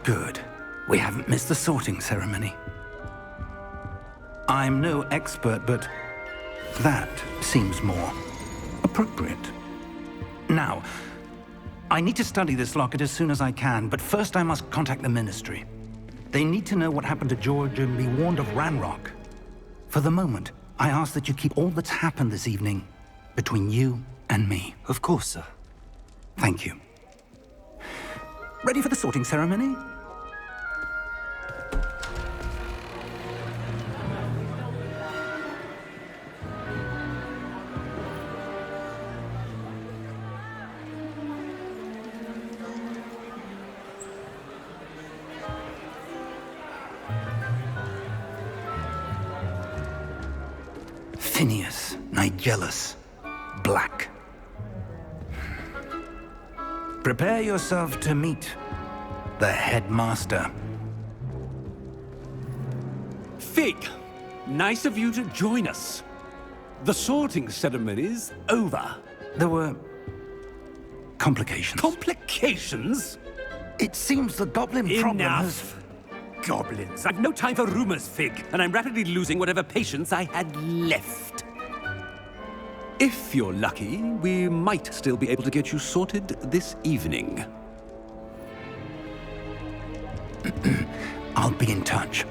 Good. We haven't missed the sorting ceremony. I'm no expert, but that seems more appropriate. Now, I need to study this locket as soon as I can, but first I must contact the Ministry. They need to know what happened to George and be warned of Ranrock. For the moment, I ask that you keep all that's happened this evening between you and me. Of course, sir. Thank you. Ready for the sorting ceremony? Phineas, Nigellus, Black. Prepare yourself to meet the headmaster. Fig, nice of you to join us. The sorting ceremony's over. There were complications. Complications? It seems the goblin problem has... Enough! Goblins. I've no time for rumors, Fig, and I'm rapidly losing whatever patience I had left. If you're lucky, we might still be able to get you sorted this evening. I'll be in touch.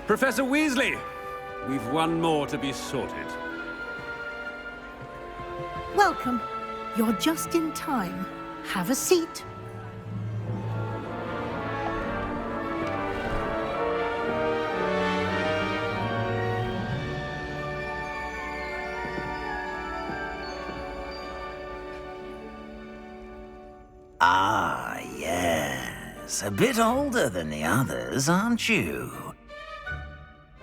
Professor Weasley, we've one more to be sorted. Welcome. You're just in time. Have a seat. Ah, yes. A bit older than the others, aren't you?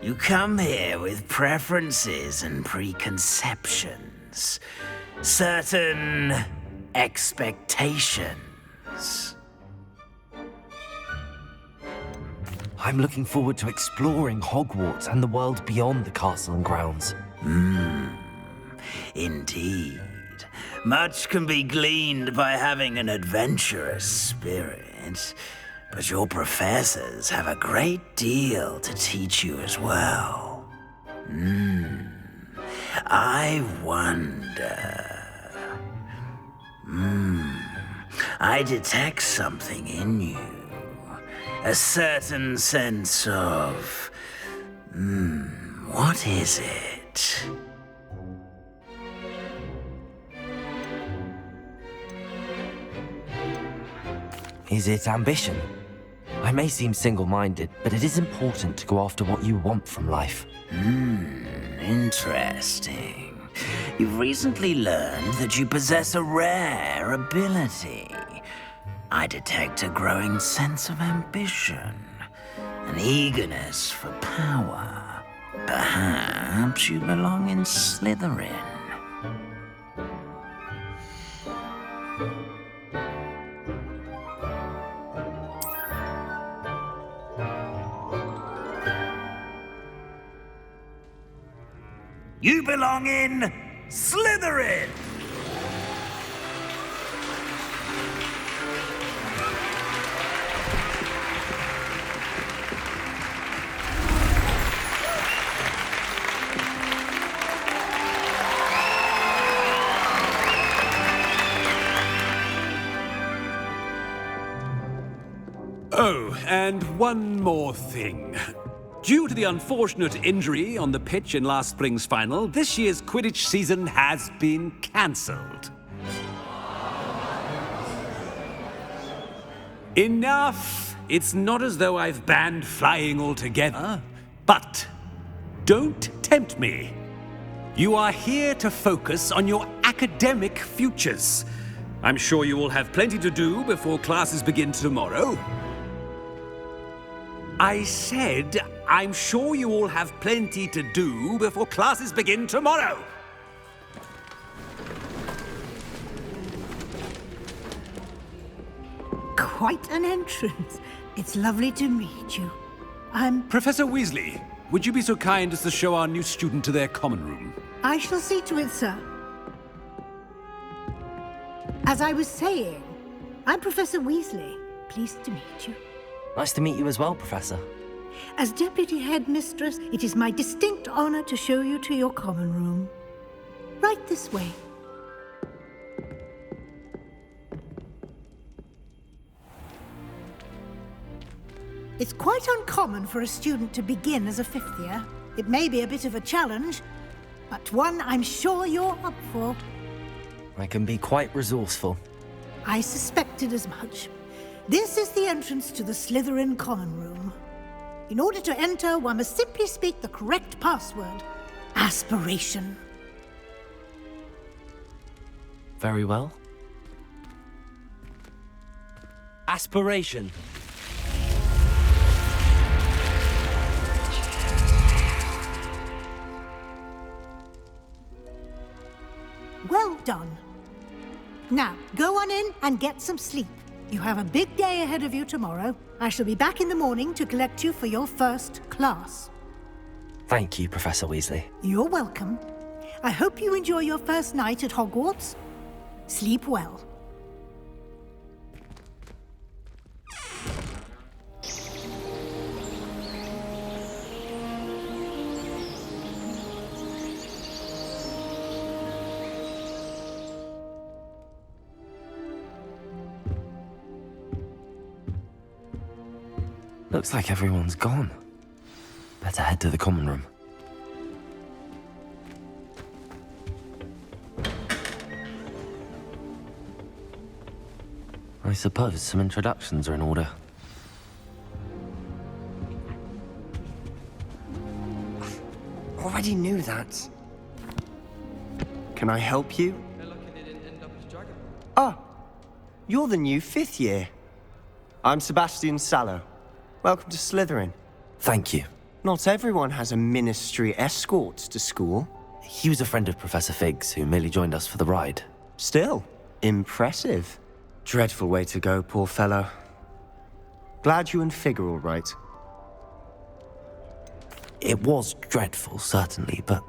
You come here with preferences and preconceptions. Certain expectations. I'm looking forward to exploring Hogwarts and the world beyond the castle and grounds. Indeed. Much can be gleaned by having an adventurous spirit, but your professors have a great deal to teach you as well. I wonder... I detect something in you. A certain sense of... what is it? Is it ambition? I may seem single-minded, but it is important to go after what you want from life. Interesting. You've recently learned that you possess a rare ability. I detect a growing sense of ambition, an eagerness for power. Perhaps you belong in Slytherin. You belong in Slytherin! Oh, and one more thing. Due to the unfortunate injury on the pitch in last spring's final, this year's Quidditch season has been cancelled. Enough! It's not as though I've banned flying altogether, but don't tempt me. You are here to focus on your academic futures. I'm sure you will have plenty to do before classes begin tomorrow. I said, I'm sure you all have plenty to do before classes begin tomorrow. quite an entrance. It's lovely to meet you. Professor Weasley, would you be so kind as to show our new student to their common room? I shall see to it, sir. As I was saying, I'm Professor Weasley. Pleased to meet you. Nice to meet you as well, Professor. As Deputy Headmistress, it is my distinct honor to show you to your common room. Right this way. It's quite uncommon for a student to begin as a fifth year. It may be a bit of a challenge, but one I'm sure you're up for. I can be quite resourceful. I suspected as much. This is the entrance to the Slytherin common room. In order to enter, one must simply speak the correct password. Aspiration. Very well. Aspiration. Well done. Now, go on in and get some sleep. You have a big day ahead of you tomorrow. I shall be back in the morning to collect you for your first class. Thank you, Professor Weasley. You're welcome. I hope you enjoy your first night at Hogwarts. Sleep well. Looks like everyone's gone. Better head to the common room. I suppose some introductions are in order. Already knew that. Can I help you? Ah, you're the new fifth year. I'm Sebastian Sallow. Welcome to Slytherin. Thank you. Not everyone has a ministry escort to school. He was a friend of Professor Fig's who merely joined us for the ride. Still, impressive. Dreadful way to go, poor fellow. Glad you and Fig are all right. It was dreadful, certainly, but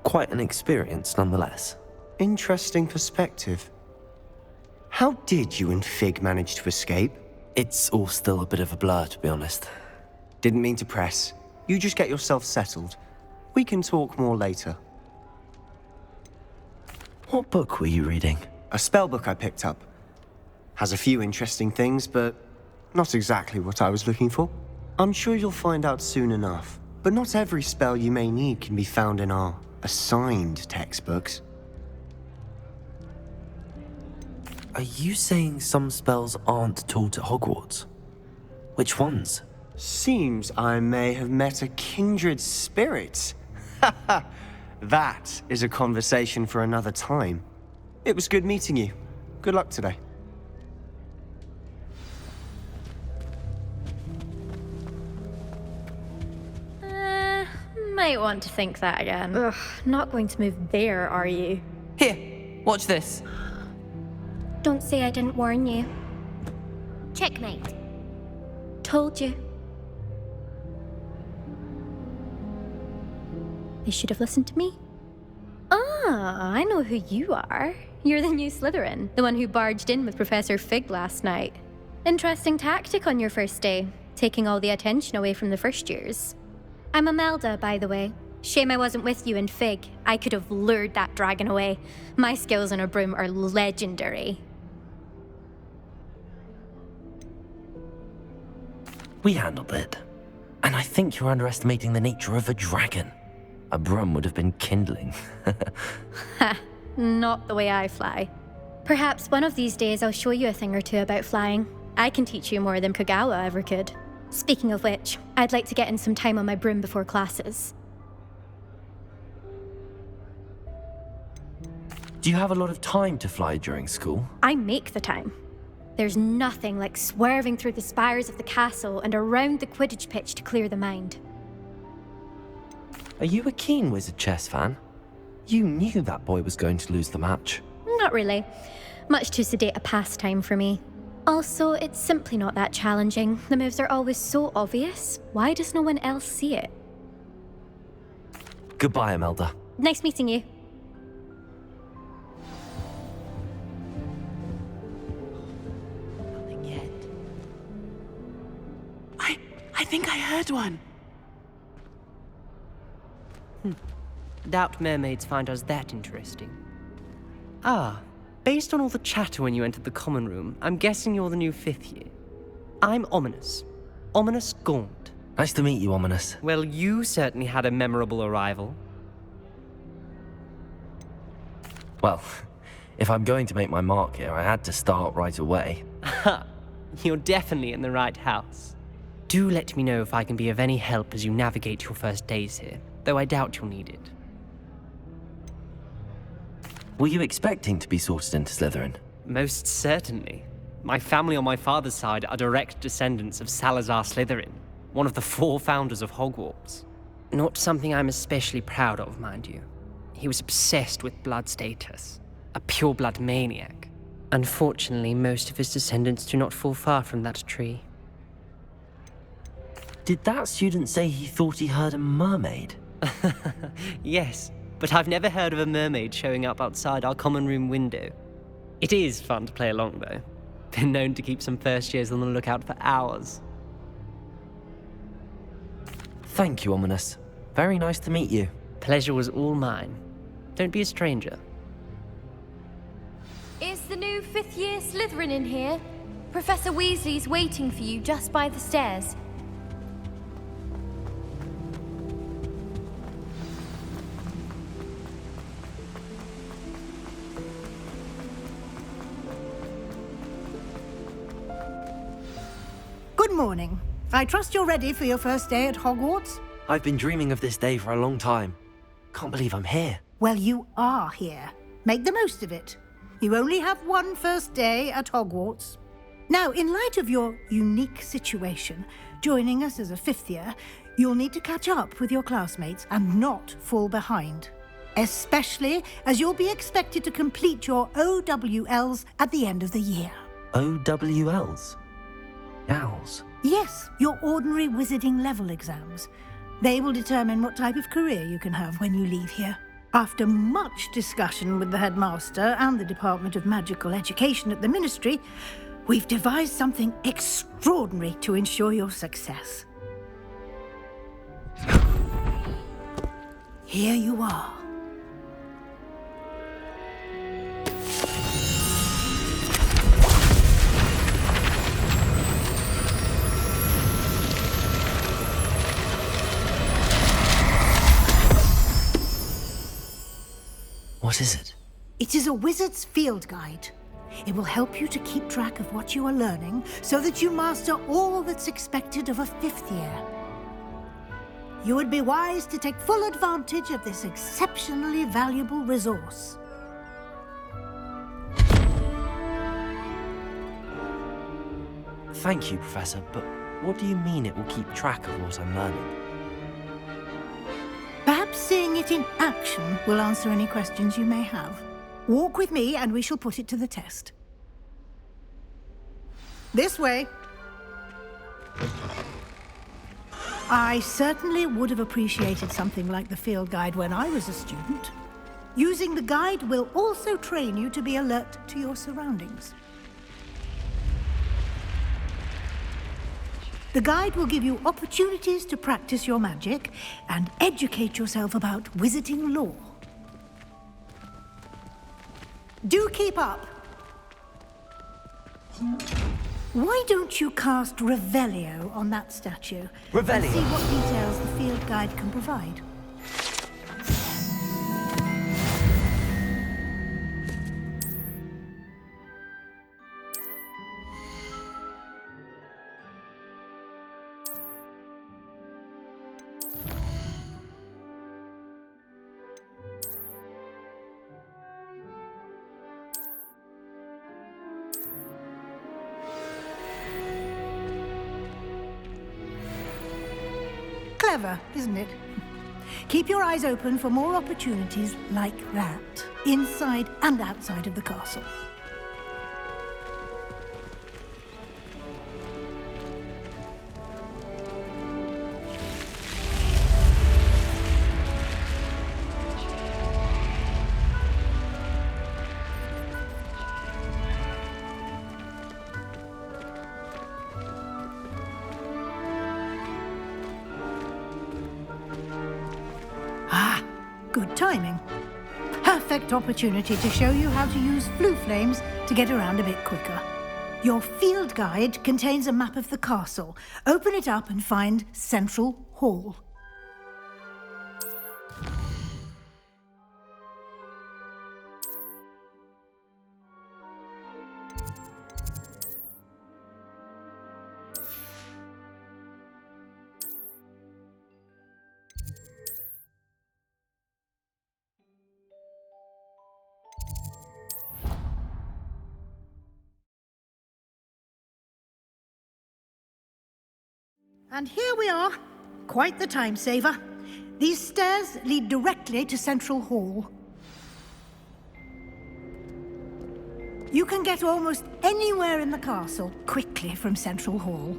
quite an experience nonetheless. Interesting perspective. How did you and Fig manage to escape? It's all still a bit of a blur, to be honest. Didn't mean to press. You just get yourself settled. We can talk more later. What book were you reading? A spell book I picked up. Has a few interesting things, but not exactly what I was looking for. I'm sure you'll find out soon enough. But not every spell you may need can be found in our assigned textbooks. Are you saying some spells aren't taught at Hogwarts? Which ones? Seems I may have met a kindred spirit. That is a conversation for another time. It was good meeting you. Good luck today. Might want to think that again. Ugh, not going to move there, are you? Here, watch this. Don't say I didn't warn you. Checkmate. Told you. They should have listened to me. Ah, I know who you are. You're the new Slytherin, the one who barged in with Professor Fig last night. Interesting tactic on your first day, taking all the attention away from the first years. I'm Imelda, by the way. Shame I wasn't with you in Fig. I could have lured that dragon away. My skills on a broom are legendary. We handled it. And I think you're underestimating the nature of a dragon. A broom would have been kindling. Ha, not the way I fly. Perhaps one of these days I'll show you a thing or two about flying. I can teach you more than Kogawa ever could. Speaking of which, I'd like to get in some time on my broom before classes. Do you have a lot of time to fly during school? I make the time. There's nothing like swerving through the spires of the castle and around the Quidditch pitch to clear the mind. Are you a keen Wizard chess fan? You knew that boy was going to lose the match. Not really. Much too sedate a pastime for me. Also, it's simply not that challenging. The moves are always so obvious. Why does no one else see it? Goodbye, Imelda. Nice meeting you. Nothing yet. I think I heard one. Doubt mermaids find us that interesting. Ah, based on all the chatter when you entered the common room, I'm guessing you're the new 5th year. I'm Ominous. Ominous Gaunt. Nice to meet you, Ominous. Well, you certainly had a memorable arrival. Well, if I'm going to make my mark here, I had to start right away. Ha! You're definitely in the right house. Do let me know if I can be of any help as you navigate your first days here, though I doubt you'll need it. Were you expecting to be sorted into Slytherin? Most certainly. My family on my father's side are direct descendants of Salazar Slytherin, one of the 4 founders of Hogwarts. Not something I'm especially proud of, mind you. He was obsessed with blood status, a pure-blood maniac. Unfortunately, most of his descendants do not fall far from that tree. Did that student say he thought he heard a mermaid? Yes, but I've never heard of a mermaid showing up outside our common room window. It is fun to play along, though. Been known to keep some first years on the lookout for hours. Thank you, Ominous. Very nice to meet you. Pleasure was all mine. Don't be a stranger. Is the new 5th year Slytherin in here? Professor Weasley's waiting for you just by the stairs. Good morning. I trust you're ready for your first day at Hogwarts? I've been dreaming of this day for a long time. Can't believe I'm here. Well, you are here. Make the most of it. You only have one first day at Hogwarts. Now, in light of your unique situation, joining us as a 5th year, you'll need to catch up with your classmates and not fall behind. Especially as you'll be expected to complete your OWLs at the end of the year. OWLs? Owls? Yes, your ordinary wizarding level exams. They will determine what type of career you can have when you leave here. After much discussion with the headmaster and the Department of Magical Education at the Ministry, we've devised something extraordinary to ensure your success. Here you are. What is it? It is a wizard's field guide. It will help you to keep track of what you are learning so that you master all that's expected of a 5th year. You would be wise to take full advantage of this exceptionally valuable resource. Thank you, Professor, but what do you mean it will keep track of what I'm learning? Perhaps seeing it in action will answer any questions you may have. Walk with me and we shall put it to the test. This way. I certainly would have appreciated something like the field guide when I was a student. Using the guide will also train you to be alert to your surroundings. The guide will give you opportunities to practice your magic and educate yourself about wizarding lore. Do keep up. Why don't you cast Revelio on that statue? Revelio? And see what details the field guide can provide. Clever, isn't it? Keep your eyes open for more opportunities like that, inside and outside of the castle. Good timing. Perfect opportunity to show you how to use flue flames to get around a bit quicker. Your field guide contains a map of the castle. Open it up and find Central Hall. And here we are. Quite the time saver. These stairs lead directly to Central Hall. You can get almost anywhere in the castle quickly from Central Hall.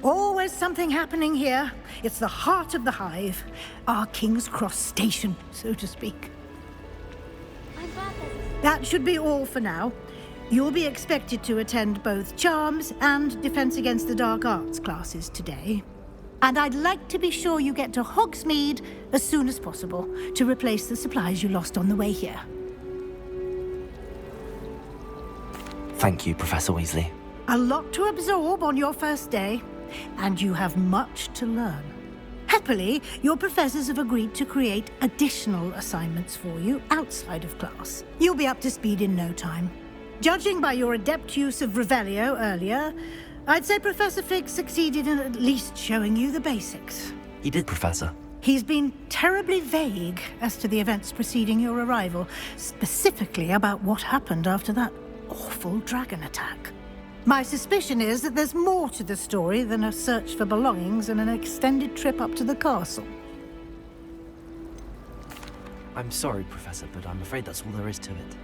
Always something happening here. It's the heart of the hive. Our King's Cross station, so to speak. That should be all for now. You'll be expected to attend both Charms and Defense Against the Dark Arts classes today. And I'd like to be sure you get to Hogsmeade as soon as possible to replace the supplies you lost on the way here. Thank you, Professor Weasley. A lot to absorb on your first day, and you have much to learn. Happily, your professors have agreed to create additional assignments for you outside of class. You'll be up to speed in no time. Judging by your adept use of Revelio earlier, I'd say Professor Fig succeeded in at least showing you the basics. He did, Professor. He's been terribly vague as to the events preceding your arrival, specifically about what happened after that awful dragon attack. My suspicion is that there's more to the story than a search for belongings and an extended trip up to the castle. I'm sorry, Professor, but I'm afraid that's all there is to it.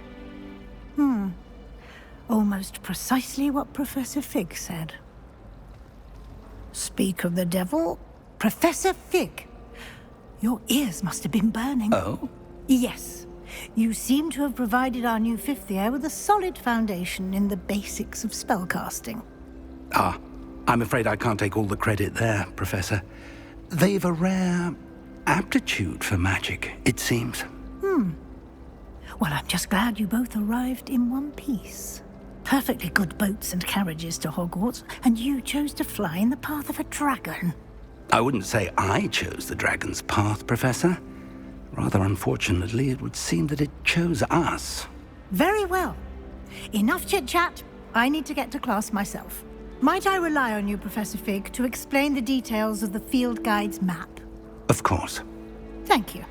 Almost precisely what Professor Fig said. Speak of the devil, Professor Fig. Your ears must have been burning. Oh? Yes. You seem to have provided our new fifth year with a solid foundation in the basics of spellcasting. I'm afraid I can't take all the credit there, Professor. They've a rare aptitude for magic, it seems. Well, I'm just glad you both arrived in one piece. Perfectly good boats and carriages to Hogwarts, and you chose to fly in the path of a dragon. I wouldn't say I chose the dragon's path, Professor. Rather unfortunately, it would seem that it chose us. Very well. Enough chit-chat. I need to get to class myself. Might I rely on you, Professor Fig, to explain the details of the field guide's map? Of course. Thank you.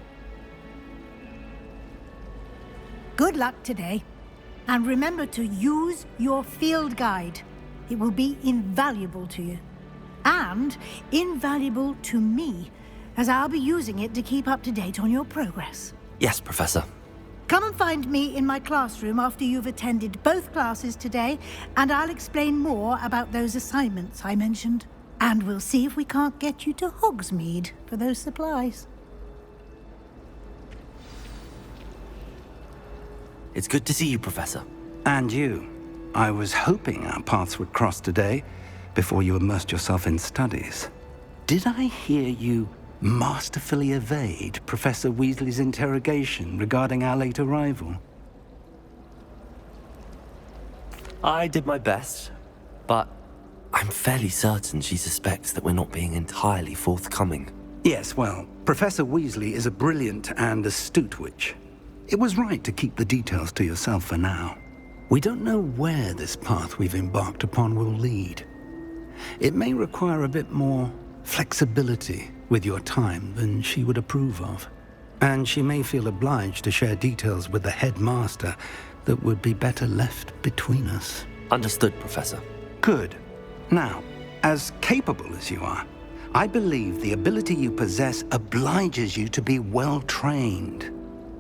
Good luck today. And remember to use your field guide. It will be invaluable to you. And invaluable to me, as I'll be using it to keep up to date on your progress. Yes, Professor. Come and find me in my classroom after you've attended both classes today, and I'll explain more about those assignments I mentioned. And we'll see if we can't get you to Hogsmeade for those supplies. It's good to see you, Professor. And you. I was hoping our paths would cross today, before you immersed yourself in studies. Did I hear you masterfully evade Professor Weasley's interrogation regarding our late arrival? I did my best, but I'm fairly certain she suspects that we're not being entirely forthcoming. Yes, well, Professor Weasley is a brilliant and astute witch. It was right to keep the details to yourself for now. We don't know where this path we've embarked upon will lead. It may require a bit more flexibility with your time than she would approve of. And she may feel obliged to share details with the headmaster that would be better left between us. Understood, Professor. Good. Now, as capable as you are, I believe the ability you possess obliges you to be well trained.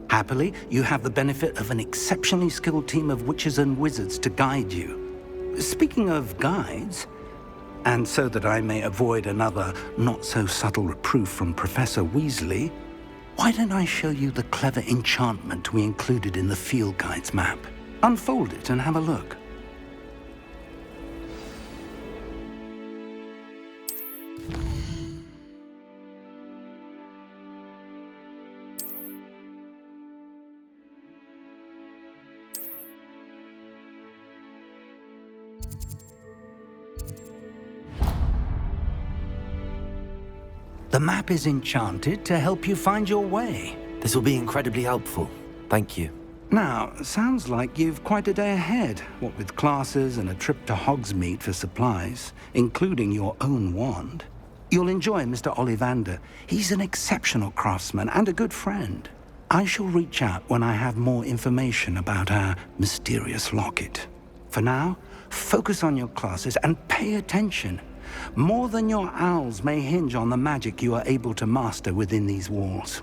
Happily, you have the benefit of an exceptionally skilled team of witches and wizards to guide you. Speaking of guides, and so that I may avoid another not-so-subtle reproof from Professor Weasley, why don't I show you the clever enchantment we included in the field guide's map? Unfold it and have a look. The map is enchanted to help you find your way. This will be incredibly helpful. Thank you. Now, sounds like you've quite a day ahead, what with classes and a trip to Hogsmeade for supplies, including your own wand. You'll enjoy Mr. Ollivander. He's an exceptional craftsman and a good friend. I shall reach out when I have more information about our mysterious locket. For now, focus on your classes and pay attention. More than your owls may hinge on the magic you are able to master within these walls.